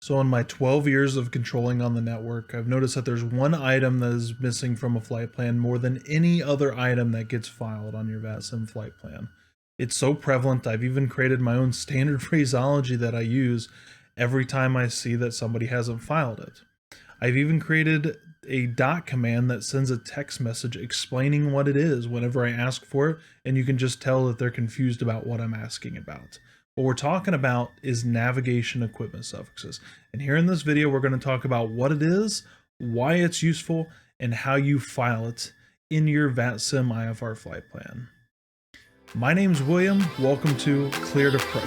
So in my 12 years of controlling on the network, I've noticed that there's one item that is missing from a flight plan more than any other item that gets filed on your VATSIM flight plan. It's so prevalent, I've even created my own standard phraseology that I use every time I see that somebody hasn't filed it. I've even created a dot command that sends a text message explaining what it is whenever I ask for it, and you can just tell that they're confused about what I'm asking about. What we're talking about is navigation equipment suffixes. And here in this video, we're going to talk about what it is, why it's useful, and how you file it in your VATSIM IFR flight plan. My name's William. Welcome to Cleared Approach.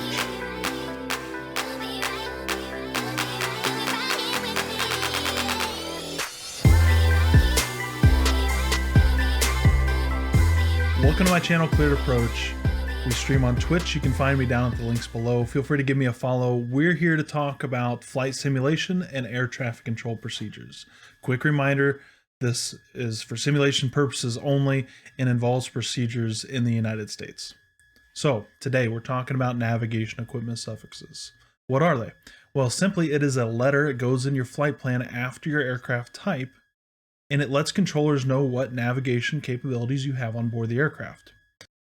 Welcome to my channel, Cleared Approach. We stream on Twitch. You can find me down at the links below. Feel free to give me a follow. We're here to talk about flight simulation and air traffic control procedures. Quick reminder, this is for simulation purposes only and involves procedures in the United States. So today we're talking about navigation equipment suffixes. What are they? Well, simply it is a letter. It goes in your flight plan after your aircraft type, and it lets controllers know what navigation capabilities you have on board the aircraft.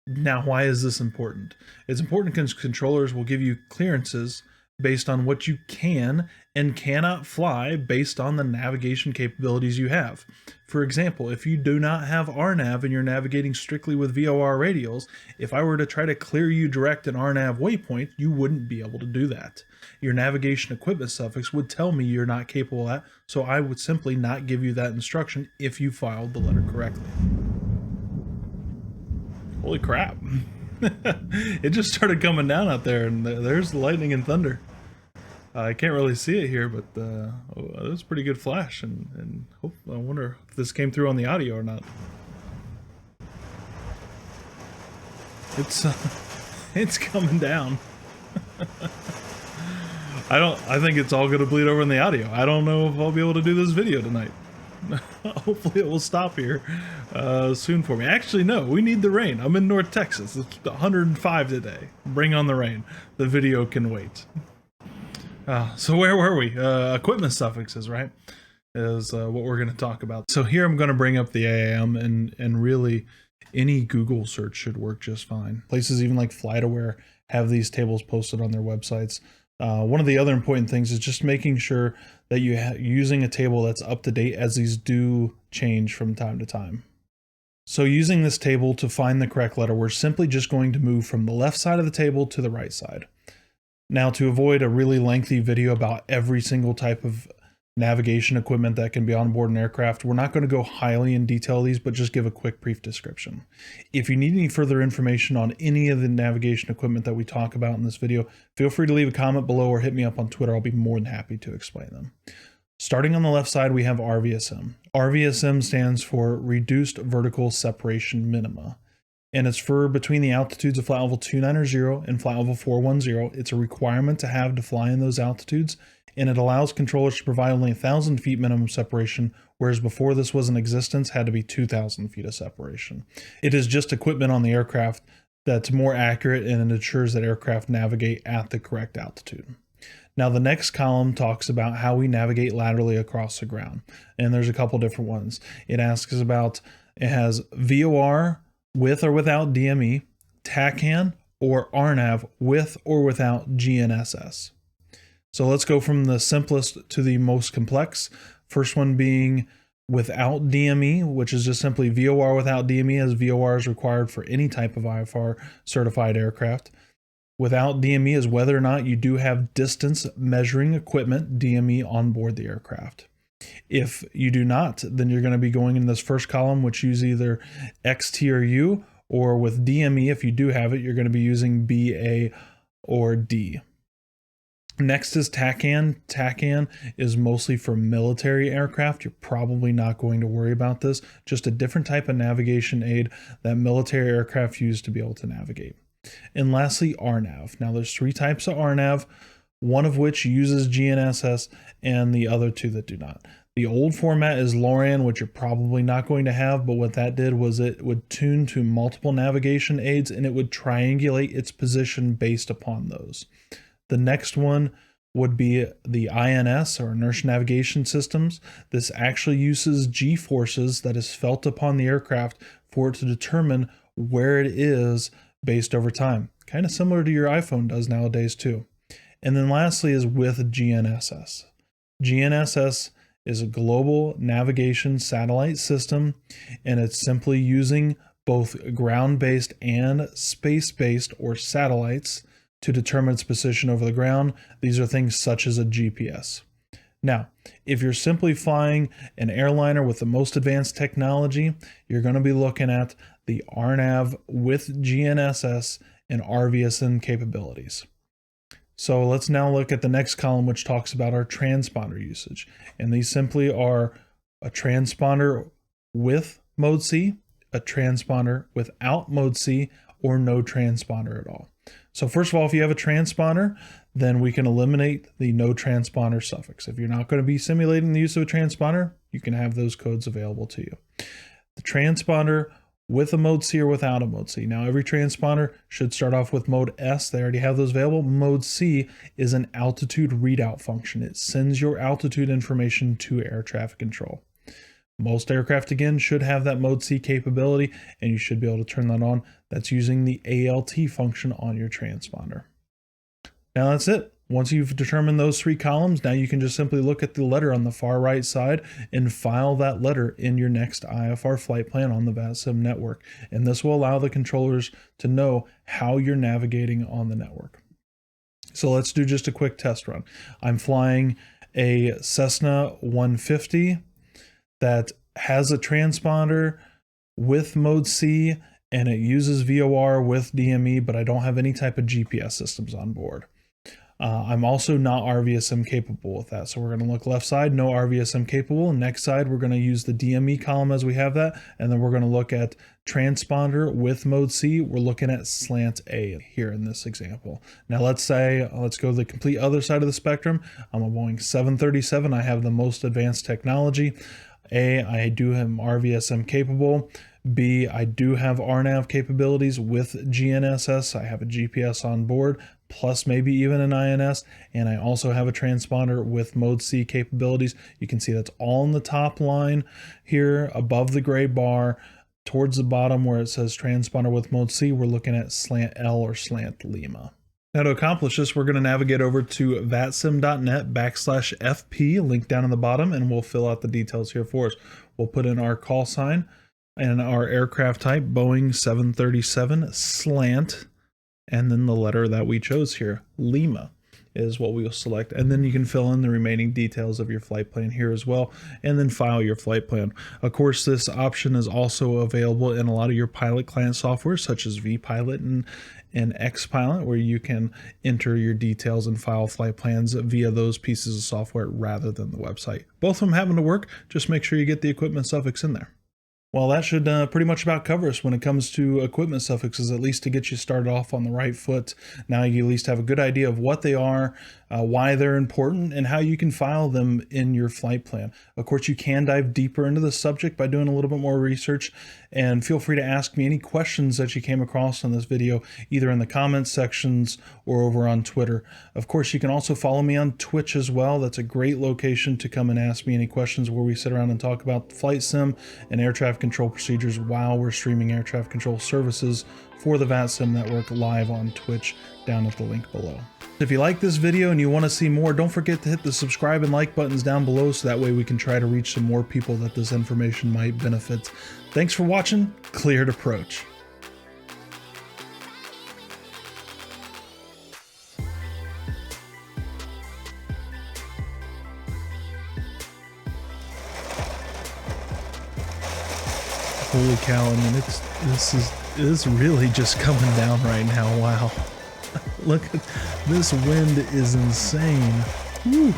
Now, why is this important? It's important because controllers will give you clearances based on what you can and cannot fly based on the navigation capabilities you have. For example, if you do not have RNAV and you're navigating strictly with VOR radials, if I were to try to clear you direct an RNAV waypoint, you wouldn't be able to do that. Your navigation equipment suffix would tell me you're not capable of that, so I would simply not give you that instruction if you filed the letter correctly. Holy crap. It just started coming down out there, and there's the lightning and thunder. I can't really see it here, but it was a pretty good flash, and I wonder if this came through on the audio or not. It's coming down. I think it's all gonna bleed over in the audio. I don't know if I'll be able to do this video tonight. Hopefully it will stop here soon for me. Actually, no, we need the rain. I'm in North Texas. It's 105 today. Bring on the rain. The video can wait. So where were we? Equipment suffixes, right? Is what we're going to talk about. So here I'm going to bring up the AAM, and really any Google search should work just fine. Places even like FlightAware have these tables posted on their websites. One of the other important things is just making sure that you're using a table that's up to date, as these do change from time to time. So using this table to find the correct letter, we're simply just going to move from the left side of the table to the right side. Now, to avoid a really lengthy video about every single type of navigation equipment that can be on board an aircraft, we're not going to go highly in detail these, but just give a quick brief description. If you need any further information on any of the navigation equipment that we talk about in this video, feel free to leave a comment below or hit me up on Twitter. I'll be more than happy to explain them. Starting on the left side, we have RVSM. RVSM stands for Reduced Vertical Separation Minima, and it's for between the altitudes of flight level 290 and flight level 410. It's a requirement to have to fly in those altitudes, and it allows controllers to provide only 1,000 feet minimum separation, whereas before this was in existence, had to be 2,000 feet of separation. It is just equipment on the aircraft that's more accurate, and it ensures that aircraft navigate at the correct altitude. Now, the next column talks about how we navigate laterally across the ground, and there's a couple different ones. It asks about, it has VOR with or without DME, TACAN, or RNAV with or without GNSS. So let's go from the simplest to the most complex. First one being without DME, which is just simply VOR without DME, as VOR is required for any type of IFR certified aircraft. Without DME is whether or not you do have distance measuring equipment, DME, on board the aircraft. If you do not, then you're going to be going in this first column, which use either XT or U, or with DME, if you do have it, you're going to be using B, A, or D. Next is TACAN. TACAN is mostly for military aircraft. You're probably not going to worry about this. Just a different type of navigation aid that military aircraft use to be able to navigate. And lastly, RNAV. Now there's three types of RNAV, one of which uses GNSS and the other two that do not. The old format is LORAN, which you're probably not going to have, but what that did was it would tune to multiple navigation aids, and it would triangulate its position based upon those. The next one would be the INS, or inertial navigation systems. This actually uses G forces that is felt upon the aircraft for it to determine where it is based over time. Kind of similar to your iPhone does nowadays too. And then lastly is with GNSS. GNSS is a global navigation satellite system, and it's simply using both ground-based and space-based or satellites to determine its position over the ground. These are things such as a GPS. Now, if you're simply flying an airliner with the most advanced technology, you're going to be looking at the RNAV with GNSS and RVSM capabilities. So let's now look at the next column, which talks about our transponder usage. And these simply are a transponder with mode C, a transponder without mode C, or no transponder at all. So first of all, if you have a transponder, then we can eliminate the no transponder suffix. If you're not going to be simulating the use of a transponder, you can have those codes available to you. The transponder with a mode C or without a mode C. Now every transponder should start off with mode S. They already have those available. Mode C is an altitude readout function. It sends your altitude information to air traffic control. Most aircraft, again, should have that mode C capability, and you should be able to turn that on. That's using the ALT function on your transponder. Now that's it. Once you've determined those three columns, now you can just simply look at the letter on the far right side and file that letter in your next IFR flight plan on the VATSIM network. And this will allow the controllers to know how you're navigating on the network. So let's do just a quick test run. I'm flying a Cessna 150 that has a transponder with mode C, and it uses VOR with DME, but I don't have any type of GPS systems on board. I'm also not RVSM capable with that. So we're going to look left side, no RVSM capable. Next side, we're going to use the DME column as we have that. And then we're going to look at transponder with mode C. We're looking at slant A here in this example. Now let's go to the complete other side of the spectrum. I'm a Boeing 737. I have the most advanced technology. A, I do have RVSM capable. B, I do have RNAV capabilities with GNSS. I have a GPS on board, plus maybe even an INS, and I also have a transponder with mode C capabilities. You can see that's all in the top line here above the gray bar. Towards the bottom where it says transponder with mode C, we're looking at slant L or slant Lima. Now to accomplish this, we're going to navigate over to vatsim.net/FP, link down in the bottom, and we'll fill out the details here for us. We'll put in our call sign and our aircraft type, Boeing 737 slant, and then the letter that we chose here, Lima, is what we'll select. And then you can fill in the remaining details of your flight plan here as well, and then file your flight plan. Of course, this option is also available in a lot of your pilot client software, such as vPilot and XPilot, where you can enter your details and file flight plans via those pieces of software rather than the website. Both of them happen to work. Just make sure you get the equipment suffix in there. Well, that should pretty much about cover us when it comes to equipment suffixes, at least to get you started off on the right foot. Now you at least have a good idea of what they are, why they're important, and how you can file them in your flight plan. Of course, you can dive deeper into the subject by doing a little bit more research, and feel free to ask me any questions that you came across on this video, either in the comments sections or over on Twitter. Of course, you can also follow me on Twitch as well. That's a great location to come and ask me any questions, where we sit around and talk about flight sim and air traffic control procedures while we're streaming air traffic control services for the VATSIM network live on Twitch down at the link below. If you like this video and you want to see more, don't forget to hit the subscribe and like buttons down below, so that way we can try to reach some more people that this information might benefit. Thanks for watching. Cleared approach. Holy cow, I mean, this is really just coming down right now. Wow. Look at this wind is insane. Whew.